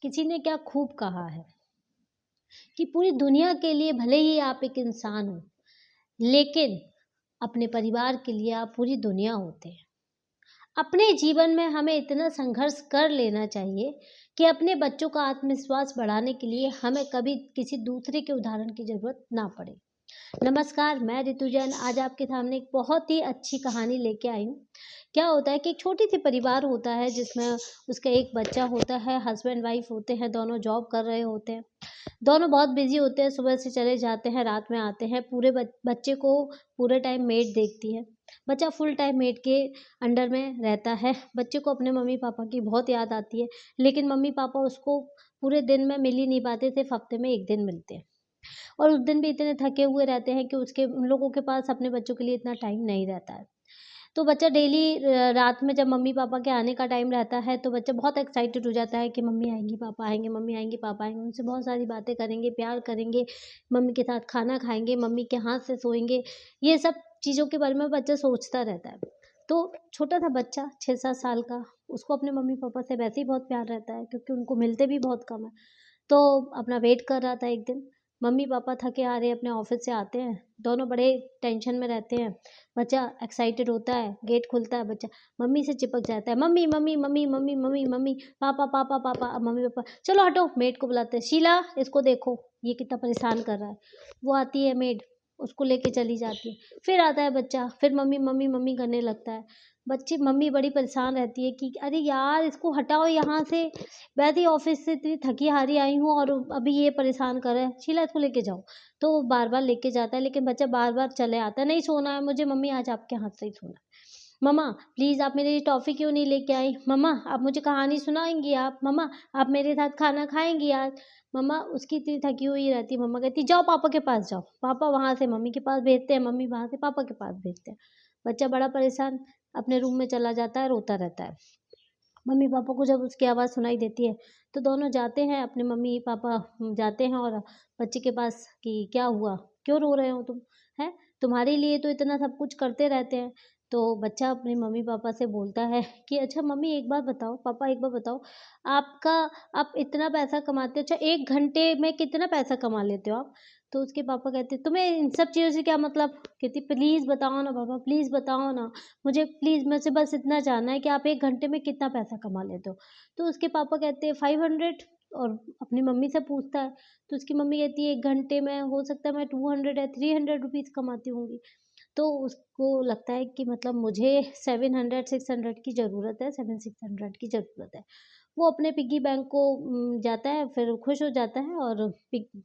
किसी ने क्या खूब कहा है कि पूरी दुनिया के लिए भले ही आप एक इंसान हो, लेकिन अपने परिवार के लिए आप पूरी दुनिया होते हैं। अपने जीवन में हमें इतना संघर्ष कर लेना चाहिए कि अपने बच्चों का आत्मविश्वास बढ़ाने के लिए हमें कभी किसी दूसरे के उदाहरण की ज़रूरत ना पड़े। नमस्कार, मैं ऋतु जैन आज आपके सामने एक बहुत ही अच्छी कहानी लेके आई हूँ। क्या होता है कि एक छोटी-सी परिवार होता है जिसमें उसका एक बच्चा होता है, हस्बैंड वाइफ होते हैं, दोनों जॉब कर रहे होते हैं। दोनों बहुत बिज़ी होते हैं, सुबह से चले जाते हैं, रात में आते हैं। पूरे बच्चे को पूरे टाइम मेड देखती है। बच्चा फुल टाइम मेड के अंडर में रहता है। बच्चे को अपने मम्मी-पापा की बहुत याद आती है, लेकिन मम्मी-पापा उसको पूरे दिन में मिल ही नहीं पाते, सिर्फ़ हफ़्ते में 1 दिन मिलते हैं। और उस दिन भी इतने थके हुए रहते हैं कि उन लोगों के पास अपने बच्चों के लिए इतना टाइम नहीं रहता है। तो बच्चा डेली रात में जब मम्मी-पापा के आने का टाइम रहता है, तो बच्चा बहुत एक्साइटेड हो जाता है कि मम्मी आएँगी, पापा आएँगे, मम्मी आएँगी, पापा आएँगे। उनसे बहुत सारी बातें करेंगे, प्यार करेंगे, मम्मी के साथ खाना खाएँगे, मम्मी के हाथ से सोएँगे। ये सब चीज़ों के बारे में बच्चा सोचता रहता है। तो छोटा-सा बच्चा 6-7 साल का, उसको अपने मम्मी-पापा से वैसे ही बहुत प्यार रहता है क्योंकि उनको मिलते भी बहुत कम है। तो अपना वेट कर रहा था एक दिन, मम्मी-पापा थके हारे अपने ऑफ़िस से आते हैं, दोनों बड़े टेंशन में रहते हैं। बच्चा एक्साइटेड होता है, गेट खुलता है, बच्चा मम्मी से चिपक जाता है, mummy, mummy, mummy, mummy, mummy, mummy, पापा, पापा, पापा। अब मम्मी-पापा चलो हटो, मेड को बुलाते हैं, शीला इसको देखो, ये कितना परेशान कर रहा है। वो आती है मेड, उसको लेके चली जाती है। फिर आता है बच्चा, फिर मम्मी, मम्मी, मम्मी करने लगता है। मम्मी बड़ी परेशान रहती है कि अरे यार इसको हटाओ यहाँ से, वैसे ही ऑफिस से इतनी थकी हारी आई हूँ और अभी ये परेशान कर रहा है, शीला इसको लेके जाओ। तो वो बार-बार लेके जाता है लेकिन बच्चा बार-बार चले आता है, नहीं सोना है मुझे मम्मी आज आपके हाथ से ही सोना है। मम्मा प्लीज़ आप मेरे लिए टॉफ़ी क्यों नहीं लेके आई? मम्मा आप मुझे कहानी सुनाएँगी आप? मम्मा आप मेरे साथ खाना खाएँगी आज? मम्मा उसकी इतनी थकी हुई रहती है, मम्मा कहती जाओ पापा के पास जाओ। पापा वहाँ से मम्मी के पास भेजते हैं, मम्मी वहाँ से पापा के पास भेजते हैं। बच्चा बड़ा परेशान अपने रूम में चला जाता है, रोता रहता है। मम्मी-पापा को जब उसकी आवाज़ सुनाई देती है, तो दोनों जाते हैं अपने मम्मी-पापा जाते हैं और बच्चे के पास कि क्या हुआ? क्यों रो रहे हो तुम? हैं? तुम्हारे लिए तो इतना सब कुछ करते रहते हैं। तो बच्चा अपने मम्मी-पापा से बोलता है कि अच्छा मम्मी एक बात बताओ, पापा एक बात बताओ, आपका आप इतना पैसा कमाते हो, अच्छा 1 घंटे में कितना पैसा कमा लेते हो आप? तो उसके पापा कहते तुम्हें इन सब चीज़ों से क्या मतलब? कहती प्लीज़ बताओ ना पापा, प्लीज़ बताओ ना। मुझे प्लीज़ मुझसे बस इतना जानना है कि आप 1 घंटे में कितना पैसा कमा लेते हो? तो उसके पापा कहते हैं 500 और अपनी मम्मी से पूछता है, तो उसकी मम्मी कहती है 1 घंटे में हो सकता है मैं 200 या 300 रुपीज़ कमाती होंगी। तो उसको लगता है कि मतलब मुझे 700-600 की ज़रूरत है, 7-600 की ज़रूरत है। वो अपने पिग्गी बैंक को जाता है, फिर खुश हो जाता है और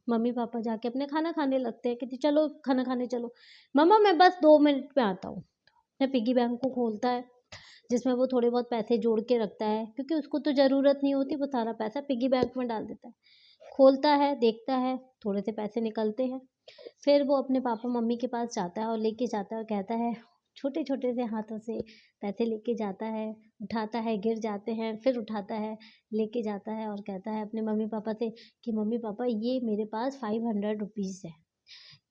मम्मी-पापा जाके अपने खाना खाने लगते हैं, कहती चलो खाना खाने चलो। मम्मा मैं बस 2 मिनट में आता हूँ। अपने पिग्गी बैंक को खोलता है, जिसमें वो थोड़े बहुत पैसे जोड़ के रखता है, क्योंकि उसको तो ज़रूरत नहीं होती, वो सारा पैसा पिग्गी बैंक में डाल देता है। खोलता है, देखता है, थोड़े से पैसे निकलते हैं। फिर वो अपने पापा-मम्मी के पास जाता है और लेके जाता है और कहता है, छोटे-छोटे से हाथों से पैसे लेके जाता है, उठाता है, गिर जाते हैं, फिर उठाता है, लेके जाता है और कहता है अपने मम्मी-पापा से कि मम्मी-पापा ये मेरे पास 500 रुपीज़ है।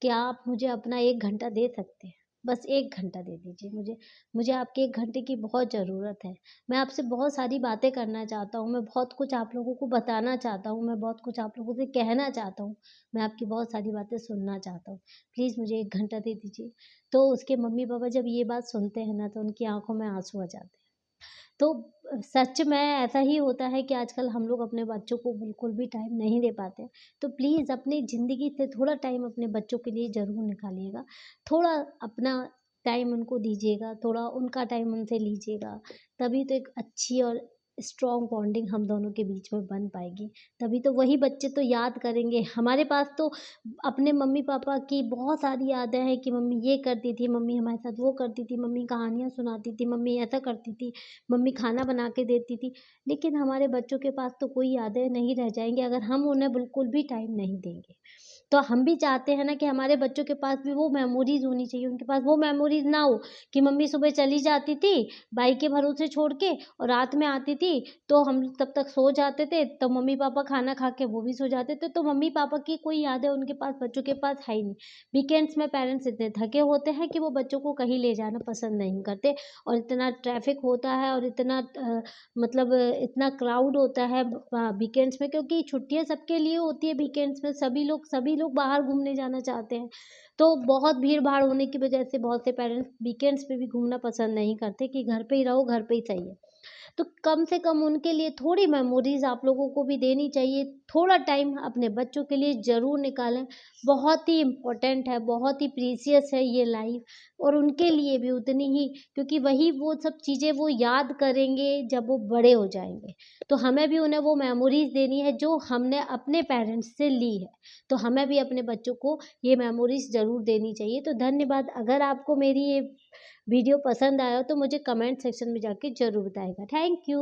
क्या आप मुझे अपना 1 घंटा दे सकते हैं? बस 1 घंटा दे दीजिए मुझे। मुझे आपके 1 घंटे की बहुत ज़रूरत है। मैं आपसे बहुत सारी बातें करना चाहता हूँ, मैं बहुत कुछ आप लोगों को बताना चाहता हूँ, मैं बहुत कुछ आप लोगों से कहना चाहता हूँ। मैं आपकी बहुत सारी बातें सुनना चाहता हूँ। प्लीज़ मुझे 1 घंटा दे दीजिए। तो उसके मम्मी-पापा जब ये बात सुनते हैं ना, तो उनकी आँखों में आँसू आ जाते हैं। तो सच में ऐसा ही होता है कि आजकल हम लोग अपने बच्चों को बिल्कुल भी टाइम नहीं दे पाते हैं। तो प्लीज़ अपनी ज़िंदगी से थोड़ा टाइम अपने बच्चों के लिए ज़रूर निकालिएगा। थोड़ा अपना टाइम उनको दीजिएगा, थोड़ा उनका टाइम उनसे लीजिएगा। तभी तो एक अच्छी और स्ट्रॉन्ग बॉन्डिंग हम दोनों के बीच में बन पाएगी। तभी तो वही बच्चे तो याद करेंगे। हमारे पास तो अपने मम्मी-पापा की बहुत सारी यादें हैं कि मम्मी ये करती थी, मम्मी हमारे साथ वो करती थी, मम्मी कहानियाँ सुनाती थी, मम्मी ऐसा करती थी। मम्मी खाना बना के देती थी, लेकिन हमारे बच्चों के पास तो कोई यादें नहीं रह जाएँगी अगर हम उन्हें बिल्कुल भी टाइम नहीं देंगे। तो हम भी चाहते हैं ना कि हमारे बच्चों के पास भी वो मेमोरीज़ होनी चाहिए, उनके पास वो मेमोरीज़ ना हो कि मम्मी सुबह चली जाती थी भाई के भरोसे छोड़ के और रात में आती थी, तो हम तब तक सो जाते थे, तो मम्मी-पापा खाना खा के वो भी सो जाते थे, तो मम्मी-पापा की कोई यादें उनके पास बच्चों के पास है ही नहीं। वीकेंड्स में पेरेंट्स इतने थके होते हैं कि वो बच्चों को कहीं ले जाना पसंद नहीं करते और इतना ट्रैफ़िक होता है और इतना मतलब इतना क्राउड होता है वीकेंड्स में, क्योंकि छुट्टियाँ सबके लिए होती है वीकेंड्स में, सभी लोग बाहर घूमने जाना चाहते हैं। तो बहुत भीड़-भाड़ होने की वजह से बहुत से पेरेंट्स वीकेंड्स पे भी घूमना पसंद नहीं करते कि घर पे ही रहो, घर पे ही सही है। तो कम से कम उनके लिए थोड़ी मेमोरीज़ आप लोगों को भी देनी चाहिए। थोड़ा टाइम अपने बच्चों के लिए ज़रूर निकालें। बहुत ही इम्पोर्टेंट है, बहुत ही प्रीशियस है ये लाइफ़ और उनके लिए भी उतनी ही, क्योंकि वही वो सब चीज़ें वो याद करेंगे जब वो बड़े हो जाएँगे। तो हमें भी उन्हें वो मेमोरीज़ देनी है जो हमने अपने पेरेंट्स से ली है। तो हमें भी अपने बच्चों को ये मेमोरीज़ ज़रूर देनी चाहिए। तो धन्यवाद। अगर आपको मेरी ये वीडियो पसंद आया हो तो मुझे कमेंट सेक्शन में जाके ज़रूर बताइएगा। Thank you.